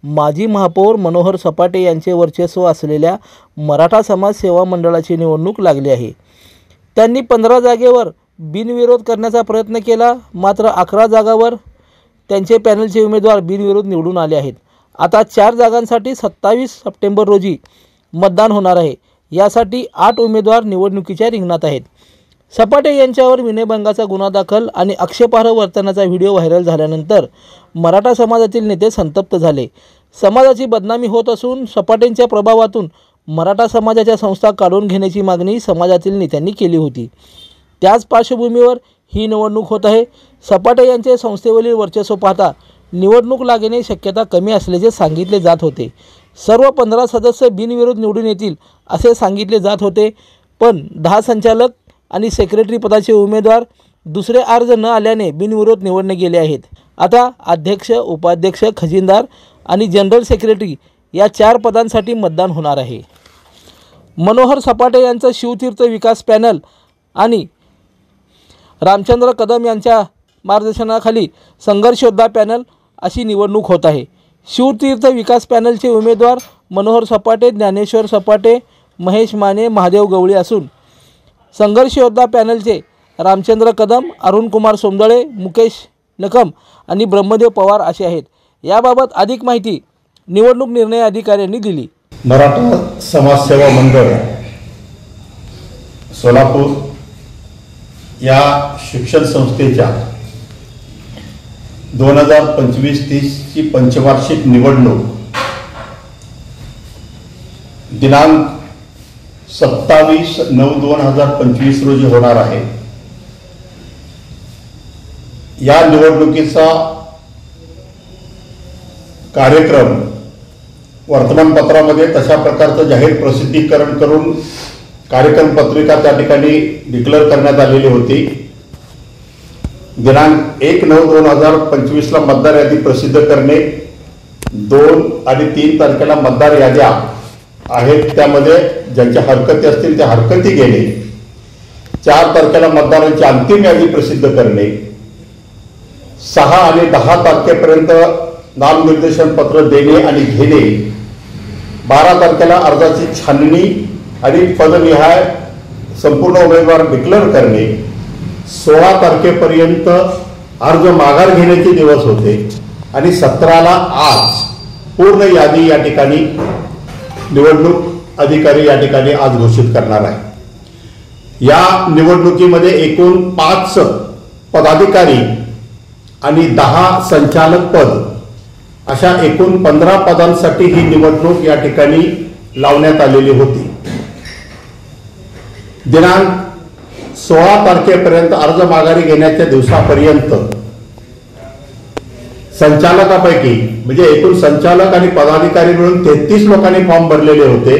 माजी महापौर मनोहर सपाटे यांचे वर्चस्व असलेल्या मराठा समाज सेवा मंडळाची निवडणूक लागली आहे। त्यांनी 15 जागेवर बिनविरोध करण्याचा प्रयत्न केला, मात्र 11 जागांवर त्यांचे पॅनलचे उमेदवार बिनविरोध निवडून आले आहेत। आता 4 जागांसाठी 27 सप्टेंबर रोजी मतदान होणार आहे। यासाठी 8 उमेदवार निवडणुकीच्या रिंगणात आहेत। सपाटे यांच्यावर विनयभंगाचा गुन्हा दाखल आणि आक्षेपार्ह वर्तनाचा व्हिडिओ व्हायरल झाल्यानंतर मराठा समाजातील नेते संतप्त झाले। समाजाची बदनामी होत असून सपाटेंच्या प्रभावातून मराठा समाजाच्या संस्था काढून घेण्याची मागणी समाजातील नेत्यांनी केली होती। त्याच पार्श्वभूमीवर ही निवडणूक होत आहे। सपाटे यांचे संस्थेवरील वर्चस्व पाहता निवडणूक लागण्याची शक्यता कमी असल्याचे सांगितले जात होते। सर्व 15 सदस्य बिनविरोध निवडून येतील असे सांगितले जात होते, पण 10 संचालक आणि सेक्रेटरी पदाचे उमेदवार दुसरे अर्ज न आल्याने बिनविरोध निवडले गेले आहेत। आता अध्यक्ष, उपाध्यक्ष, खजिनदार आणि जनरल सेक्रेटरी या 4 पदांसाठी मतदान होणार आहे। मनोहर सपाटे यांचा शिवतीर्थ विकास पॅनल आणि रामचंद्र कदम यांच्या मार्गदर्शनाखाली संघर्ष योद्धा पॅनल अशी निवडणूक होत आहे। शिवतीर्थ विकास पॅनलचे उमेदवार मनोहर सपाटे, ज्ञानेश्वर सपाटे, महेश माने, महादेव गवळी असून संघर्ष योद्धा पॅनलचे रामचंद्र कदम, अरुण कुमार सोमदळे, मुकेश नकम आणि ब्रह्मदेव पवार असे आहेत। याबाबत अधिक माहिती निवडणूक निर्णय अधिकाऱ्यांनी दिली। मराठा समाज सेवा मंडळ सोलापूर या शिक्षण संस्थेच्या 2025-30 ची पंचवार्षिक निवडणूक दिनांक 27/9/2025 रोजी होणार आहे। या निवडणुकीचा कार्यक्रम वर्तमानपत्रामध्ये तशा प्रकारचं जाहीर प्रसिद्धीकरण करून कार्यक्रम पत्रिका त्या ठिकाणी डिक्लेअर करण्यात आलेली होती। दिनांक 1/9/2025 ला मतदार यादी प्रसिद्ध करणे, 2 आणि 3 तारखेला मतदार याद्या आहेत त्यामध्ये ज्यांच्या हरकती असतील त्या हरकती घेणे, 4 तारखेला मतदारांची अंतिम यादी प्रसिद्ध करणे, 6 आणि 10 तारखेपर्यंत नामनिर्देशन पत्र देणे आणि घेणे, 12 तारखेला अर्जाची छाननी आणि पदनिहाय संपूर्ण उमेदवार डिक्लेअर करणे, 16 तारखेपर्यंत अर्ज माघार घेण्याचे दिवस होते आणि 17ला आज पूर्ण यादी या ठिकाणी निवडणूक अधिकारी या ठिकाणी आज घोषित करणार आहे। या निवडणुकीमध्ये एकूण 5 पदाधिकारी आणि 10 संचालक पद अशा एकूण 15 पदांसाठी ही निवडणूक या ठिकाणी लावण्यात आलेली होती। दिनांक 16 तारखेपर्यंत अर्ज माघारी घेण्याच्या दिवसापर्यंत संचालकापैकी म्हणजे एकूण संचालक आणि पदाधिकारी मिळून 33 लोकांनी फॉर्म भरलेले होते।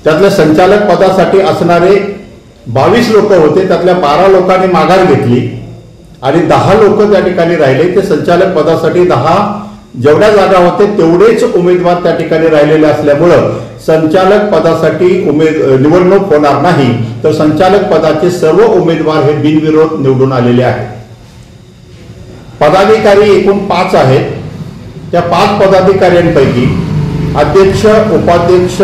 त्यातल्या संचालक पदासाठी असणारे 22 लोक होते, त्यातल्या 12 लोकांनी माघार घेतली आणि 10 लोक त्या ठिकाणी राहिले। ते संचालक पदासाठी 10 जेवढ्या जागा होते तेवढेच उमेदवार त्या ठिकाणी राहिलेले असल्यामुळं संचालक पदासाठी निवडणूक होणार नाही, तर संचालक पदाचे सर्व उमेदवार हे बिनविरोध निवडून आलेले आहेत। पदाधिकारी एकूण 5 आहेत। त्या 5 पदाधिकाऱ्यांपैकी अध्यक्ष, उपाध्यक्ष,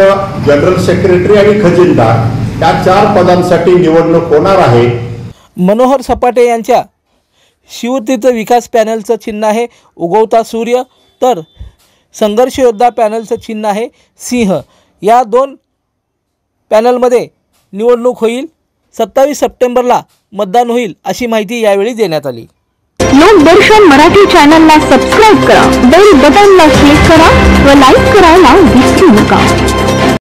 जनरल सेक्रेटरी आणि खजिनदार या 4 पदांसाठी निवडणूक होणार आहे। मनोहर सपाटे यांच्या शिवतीर्थ विकास पॅनलचं चिन्ह आहे उगवता सूर्य, तर संघर्ष योद्धा पॅनलचं चिन्ह आहे सिंह। या 2 पॅनलमध्ये निवडणूक होईल। 27 सप्टेंबरला मतदान होईल अशी माहिती यावेळी देण्यात आली। लोकदर्शन मराठी चॅनलला सबस्क्राइब करा, बेल बटनला क्लिक करा व लाईक करायला विसरू नका।